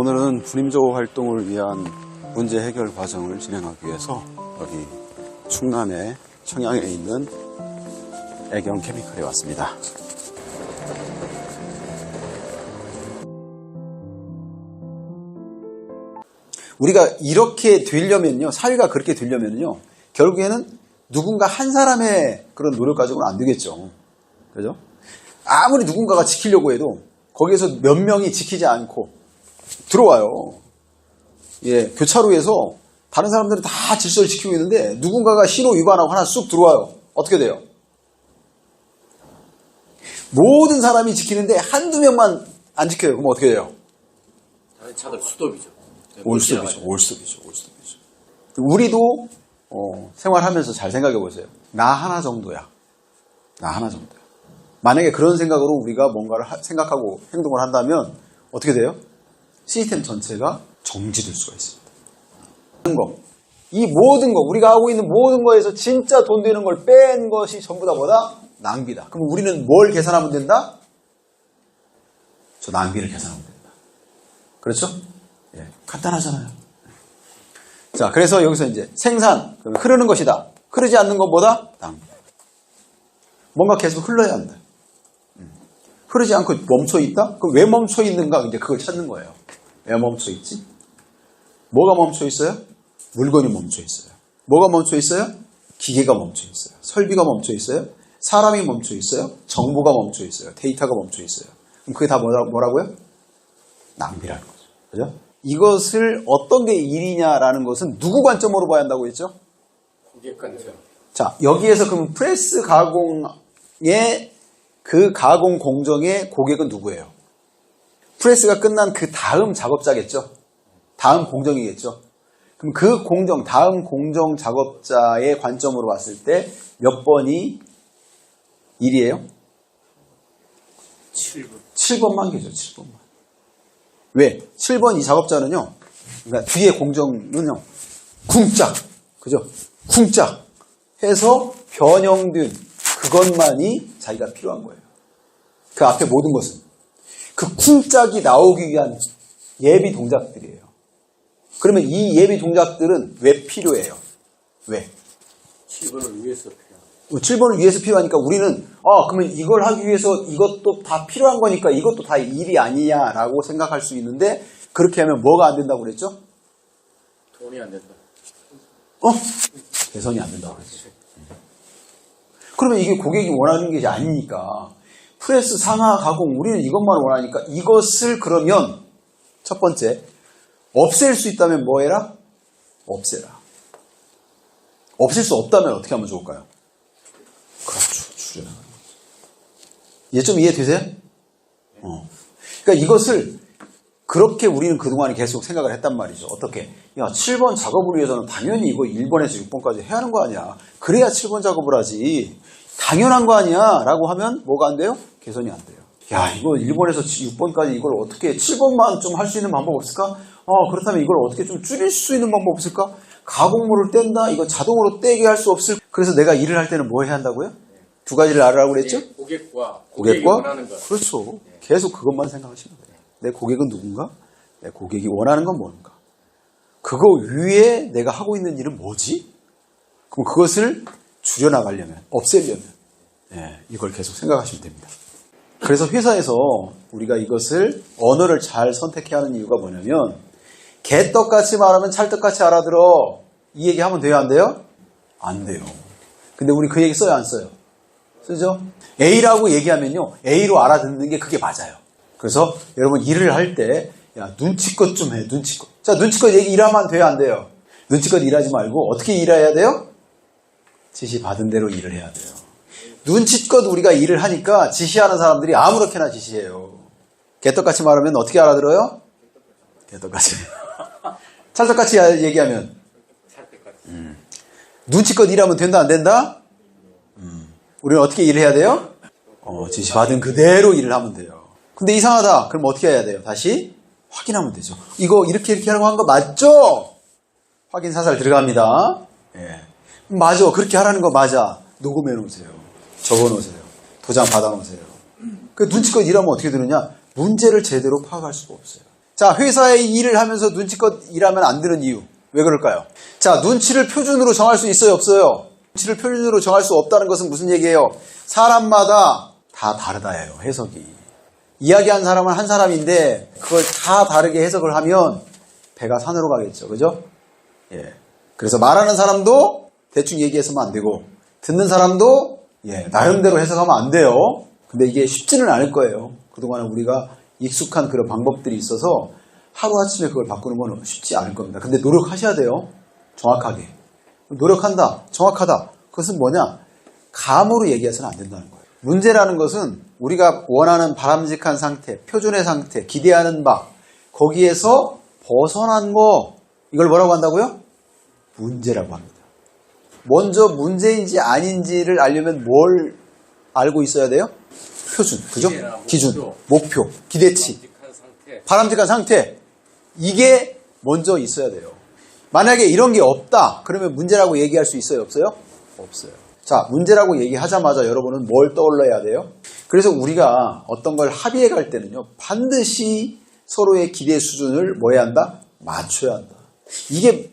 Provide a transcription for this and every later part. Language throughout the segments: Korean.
오늘은 불임조 활동을 위한 문제 해결 과정을 진행하기 위해서 여기 충남의 청양에 있는 애경 케미칼에 왔습니다. 우리가 이렇게 되려면요, 사회가 그렇게 되려면요, 결국에는 누군가 한 사람의 그런 노력 가지고는 안 되겠죠. 그죠? 아무리 누군가가 지키려고 해도 거기에서 몇 명이 지키지 않고 들어와요. 예, 교차로에서 다른 사람들은 다 질서를 지키고 있는데 누군가가 신호 위반하고 하나 쑥 들어와요. 어떻게 돼요? 모든 사람이 지키는데 한두 명만 안 지켜요. 그럼 어떻게 돼요? 차들 수도비죠. 올수도비죠. 우리도 생활하면서 잘 생각해 보세요. 나 하나 정도야. 나 하나 정도야. 만약에 그런 생각으로 우리가 뭔가를 생각하고 행동을 한다면 어떻게 돼요? 시스템 전체가 정지될 수가 있습니다. 이 모든 거, 우리가 하고 있는 모든 거에서 진짜 돈 되는 걸 뺀 것이 전부 다 뭐다? 낭비다. 그럼 우리는 뭘 계산하면 된다? 저 낭비를 계산하면 된다. 그렇죠? 예, 간단하잖아요. 자, 그래서 여기서 이제 생산, 흐르는 것이다. 흐르지 않는 것보다 낭비. 뭔가 계속 흘러야 한다. 흐르지 않고 멈춰 있다? 그럼 왜 멈춰 있는가? 이제 그걸 찾는 거예요. 왜 멈춰 있지? 뭐가 멈춰 있어요? 물건이 멈춰 있어요. 뭐가 멈춰 있어요? 기계가 멈춰 있어요. 설비가 멈춰 있어요. 사람이 멈춰 있어요. 정보가 멈춰 있어요. 데이터가 멈춰 있어요. 그럼 그게 다 뭐라고요? 낭비라는 거죠. 그죠? 이것을 어떤 게 일이냐라는 것은 누구 관점으로 봐야 한다고 했죠? 고객 관점. 자, 여기에서 그럼 프레스 가공의 그 가공 공정의 고객은 누구예요? 프레스가 끝난 그 다음 작업자겠죠? 다음 공정이겠죠? 그럼 그 공정, 다음 공정 작업자의 관점으로 봤을 때 몇 번이 일이에요? 7번. 7번만 계죠, 7번만. 왜? 7번 이 작업자는요, 그러니까 뒤에 공정은요, 쿵짝, 그죠? 쿵짝 해서 변형된 그것만이 자기가 필요한 거예요. 그 앞에 모든 것은. 그 쿵짝이 나오기 위한 예비 동작들이에요. 그러면 이 예비 동작들은 왜 필요해요? 왜? 7번을 위해서 필요합니다. 7번을 위해서 필요하니까 우리는 그러면 이걸 하기 위해서 이것도 다 필요한 거니까 이것도 다 일이 아니냐라고 생각할 수 있는데 그렇게 하면 뭐가 안 된다고 그랬죠? 돈이 안 된다. 개선이 안 된다고 그랬죠. 그러면 이게 고객이 원하는 게 아니니까 프레스 상하 가공 우리는 이것만 원하니까 이것을 그러면 첫 번째 없앨 수 있다면 뭐 해라? 없애라. 없앨 수 없다면 어떻게 하면 좋을까요? 그렇죠. 줄여나가는 거죠. 얘 좀 이해되세요? 그러니까 이것을 그렇게 우리는 그동안에 계속 생각을 했단 말이죠. 어떻게? 야, 7번 작업을 위해서는 당연히 이거 1번에서 6번까지 해야 하는 거 아니야. 그래야 7번 작업을 하지. 당연한 거 아니야. 라고 하면 뭐가 안 돼요? 개선이 안 돼요. 야, 이거 1번에서 6번까지 이걸 어떻게 7번만 좀 할 수 있는 방법 없을까? 그렇다면 이걸 어떻게 좀 줄일 수 있는 방법 없을까? 가공물을 뗀다? 이거 자동으로 떼게 할 수 없을. 그래서 내가 일을 할 때는 뭐 해야 한다고요? 두 가지를 알으라고 그랬죠? 고객이 원하는 것. 그렇죠. 계속 그것만 생각하시면 돼요. 내 고객은 누군가? 내 고객이 원하는 건 뭔가? 그거 위에 내가 하고 있는 일은 뭐지? 그럼 그것을 줄여나가려면, 없애려면, 이걸 계속 생각하시면 됩니다. 그래서 회사에서 우리가 이것을 언어를 잘 선택해야 하는 이유가 뭐냐면, 개떡같이 말하면 찰떡같이 알아들어. 이 얘기 하면 돼요, 안 돼요? 안 돼요. 근데 우리 그 얘기 써요, 안 써요? 쓰죠? A라고 얘기하면요, A로 알아듣는 게 그게 맞아요. 그래서 여러분 일을 할 때, 야, 눈치껏 좀 해, 눈치껏. 자, 눈치껏 일하면 돼요, 안 돼요? 눈치껏 일하지 말고 어떻게 일해야 돼요? 지시 받은 대로 일을 해야 돼요. 눈치껏 우리가 일을 하니까 지시하는 사람들이 아무렇게나 지시해요. 개떡같이 말하면 어떻게 알아들어요? 개떡같이. 찰떡같이 얘기하면? 눈치껏 일하면 된다, 안 된다? 우리는 어떻게 일을 해야 돼요? 지시 받은 그대로 일을 하면 돼요. 근데 이상하다. 그럼 어떻게 해야 돼요? 다시 확인하면 되죠. 이거 이렇게 하라고 한 거 맞죠? 확인 사살 들어갑니다. 맞아. 그렇게 하라는 거 맞아. 녹음해 놓으세요. 적어 놓으세요. 도장 받아 놓으세요. 그 눈치껏 일하면 어떻게 되느냐? 문제를 제대로 파악할 수가 없어요. 자, 회사에 일을 하면서 눈치껏 일하면 안 되는 이유. 왜 그럴까요? 자, 눈치를 표준으로 정할 수 있어요, 없어요? 눈치를 표준으로 정할 수 없다는 것은 무슨 얘기예요? 사람마다 다 다르다예요, 해석이. 이야기한 사람은 한 사람인데 그걸 다 다르게 해석을 하면 배가 산으로 가겠죠. 그죠? 예. 그래서 말하는 사람도 대충 얘기해서는 안 되고 듣는 사람도 나름대로 해석하면 안 돼요. 근데 이게 쉽지는 않을 거예요. 그동안 우리가 익숙한 그런 방법들이 있어서 하루아침에 그걸 바꾸는 건 쉽지 않을 겁니다. 근데 노력하셔야 돼요. 정확하게. 노력한다. 정확하다. 그것은 뭐냐? 감으로 얘기해서는 안 된다는 거예요. 문제라는 것은 우리가 원하는 바람직한 상태, 표준의 상태, 기대하는 바, 거기에서 벗어난 거, 이걸 뭐라고 한다고요? 문제라고 합니다. 먼저 문제인지 아닌지를 알려면 뭘 알고 있어야 돼요? 표준, 그죠? 기준, 목표, 기대치, 바람직한 상태. 이게 먼저 있어야 돼요. 만약에 이런 게 없다, 그러면 문제라고 얘기할 수 있어요, 없어요? 없어요. 자, 문제라고 얘기하자마자 여러분은 뭘 떠올려야 돼요? 그래서 우리가 어떤 걸 합의해 갈 때는요, 반드시 서로의 기대 수준을 뭐 해야 한다? 맞춰야 한다. 이게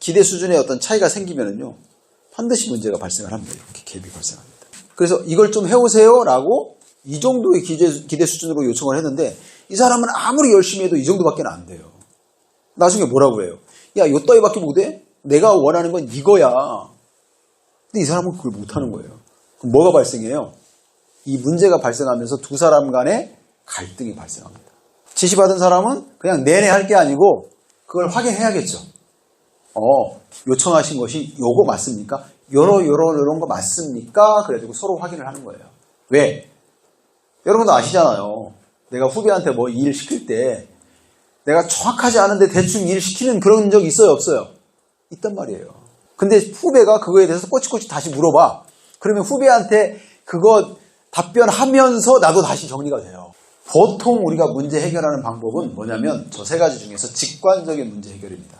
기대 수준에 어떤 차이가 생기면은요, 반드시 문제가 발생을 합니다. 이렇게 갭이 발생합니다. 그래서 이걸 좀 해오세요 라고 이 정도의 기대 수준으로 요청을 했는데 이 사람은 아무리 열심히 해도 이 정도밖에 안 돼요. 나중에 뭐라고 해요? 야, 요 따위밖에 못해? 내가 원하는 건 이거야. 근데 이 사람은 그걸 못하는 거예요. 그럼 뭐가 발생해요? 이 문제가 발생하면서 두 사람 간에 갈등이 발생합니다. 지시받은 사람은 그냥 내내 할 게 아니고 그걸 확인해야겠죠. 요청하신 것이 요거 맞습니까? 요런 거 맞습니까? 그래가지고 서로 확인을 하는 거예요. 왜? 여러분도 아시잖아요. 내가 후배한테 뭐 일 시킬 때 내가 정확하지 않은데 대충 일 시키는 그런 적 있어요, 없어요? 있단 말이에요. 근데 후배가 그거에 대해서 꼬치꼬치 다시 물어봐. 그러면 후배한테 그거 답변하면서 나도 다시 정리가 돼요. 보통 우리가 문제 해결하는 방법은 뭐냐면 저 세 가지 중에서 직관적인 문제 해결입니다.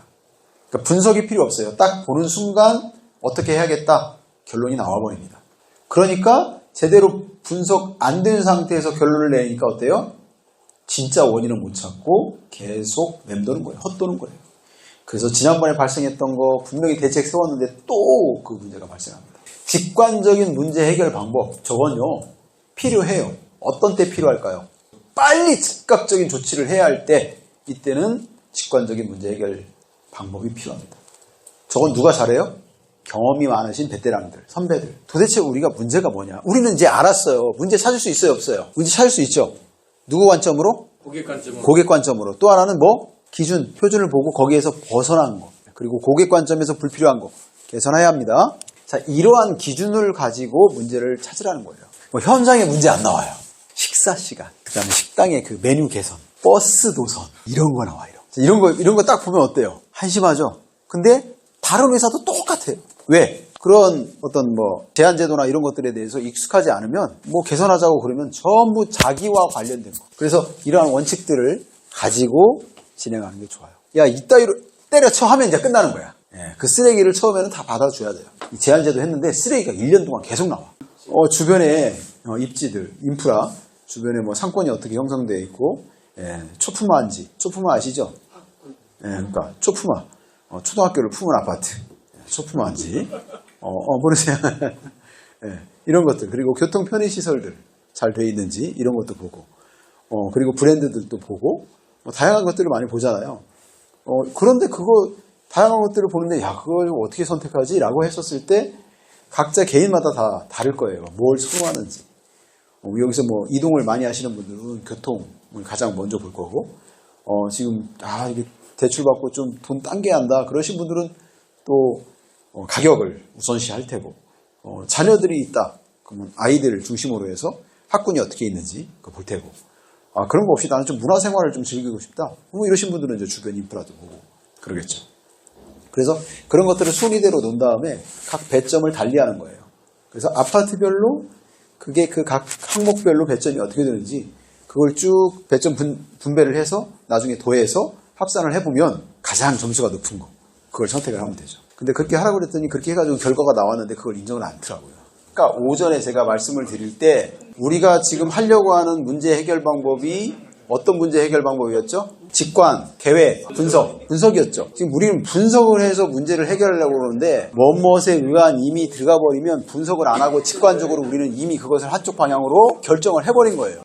그러니까 분석이 필요 없어요. 딱 보는 순간 어떻게 해야겠다 결론이 나와버립니다. 그러니까 제대로 분석 안 된 상태에서 결론을 내니까 어때요? 진짜 원인을 못 찾고 계속 맴도는 거예요. 헛도는 거예요. 그래서 지난번에 발생했던 거 분명히 대책 세웠는데 또 그 문제가 발생합니다. 직관적인 문제 해결 방법, 저건요 필요해요. 어떤 때 필요할까요? 빨리 즉각적인 조치를 해야 할 때, 이때는 직관적인 문제 해결 방법이 필요합니다. 저건 누가 잘해요? 경험이 많으신 베테랑들, 선배들. 도대체 우리가 문제가 뭐냐? 우리는 이제 알았어요. 문제 찾을 수 있어요, 없어요? 문제 찾을 수 있죠. 누구 관점으로? 고객 관점으로. 고객 관점으로. 또 하나는 뭐? 기준, 표준을 보고 거기에서 벗어난 거. 그리고 고객 관점에서 불필요한 거. 개선해야 합니다. 자, 이러한 기준을 가지고 문제를 찾으라는 거예요. 뭐 현장에 문제 안 나와요. 식사 시간, 그다음에 식당의 그 메뉴 개선, 버스 노선 이런 거 나와요. 이런 거 딱 보면 어때요? 한심하죠. 근데 다른 회사도 똑같아요. 왜? 그런 어떤 뭐 제한제도나 이런 것들에 대해서 익숙하지 않으면 뭐 개선하자고 그러면 전부 자기와 관련된 거. 그래서 이러한 원칙들을 가지고 진행하는 게 좋아요. 야, 이따위로 때려쳐 하면 이제 끝나는 거야. 그 쓰레기를 처음에는 다 받아줘야 돼요. 제한제도 했는데 쓰레기가 1년 동안 계속 나와. 주변에 입지들, 인프라, 주변에 뭐 상권이 어떻게 형성되어 있고, 초품화인지, 초품화 아시죠? 그러니까 초품화, 초등학교를 품은 아파트, 초품화인지, 모르세요? 이런 것들, 그리고 교통 편의 시설들 잘 돼 있는지 이런 것도 보고, 그리고 브랜드들도 보고, 다양한 것들을 많이 보잖아요. 그런데 그거 다양한 것들을 보는데 야, 그걸 어떻게 선택하지? 라고 했었을 때 각자 개인마다 다 다를 거예요. 뭘 선호하는지. 여기서 뭐 이동을 많이 하시는 분들은 교통을 가장 먼저 볼 거고, 지금 이게 대출받고 좀 돈 당겨야 한다 그러신 분들은 또 가격을 우선시 할 테고, 자녀들이 있다 그러면 아이들을 중심으로 해서 학군이 어떻게 있는지 그거 볼 테고, 그런 거 없이 나는 좀 문화생활을 좀 즐기고 싶다 뭐 이러신 분들은 이제 주변 인프라도 보고 그러겠죠. 그래서 그런 것들을 순위대로 놓은 다음에 각 배점을 달리하는 거예요. 그래서 아파트별로 그게 그 각 항목별로 배점이 어떻게 되는지 그걸 쭉 배점 분배를 해서 나중에 더해서 합산을 해보면 가장 점수가 높은 거 그걸 선택을 하면 되죠. 근데 그렇게 하라고 그랬더니 그렇게 해가지고 결과가 나왔는데 그걸 인정을 안 하더라고요. 그러니까 오전에 제가 말씀을 드릴 때 우리가 지금 하려고 하는 문제 해결 방법이 어떤 문제 해결 방법이었죠? 직관, 계획, 분석이었죠. 지금 우리는 분석을 해서 문제를 해결하려고 그러는데 뭐뭇에 의한 이미 들어가 버리면 분석을 안 하고 직관적으로 우리는 이미 그것을 한쪽 방향으로 결정을 해버린 거예요.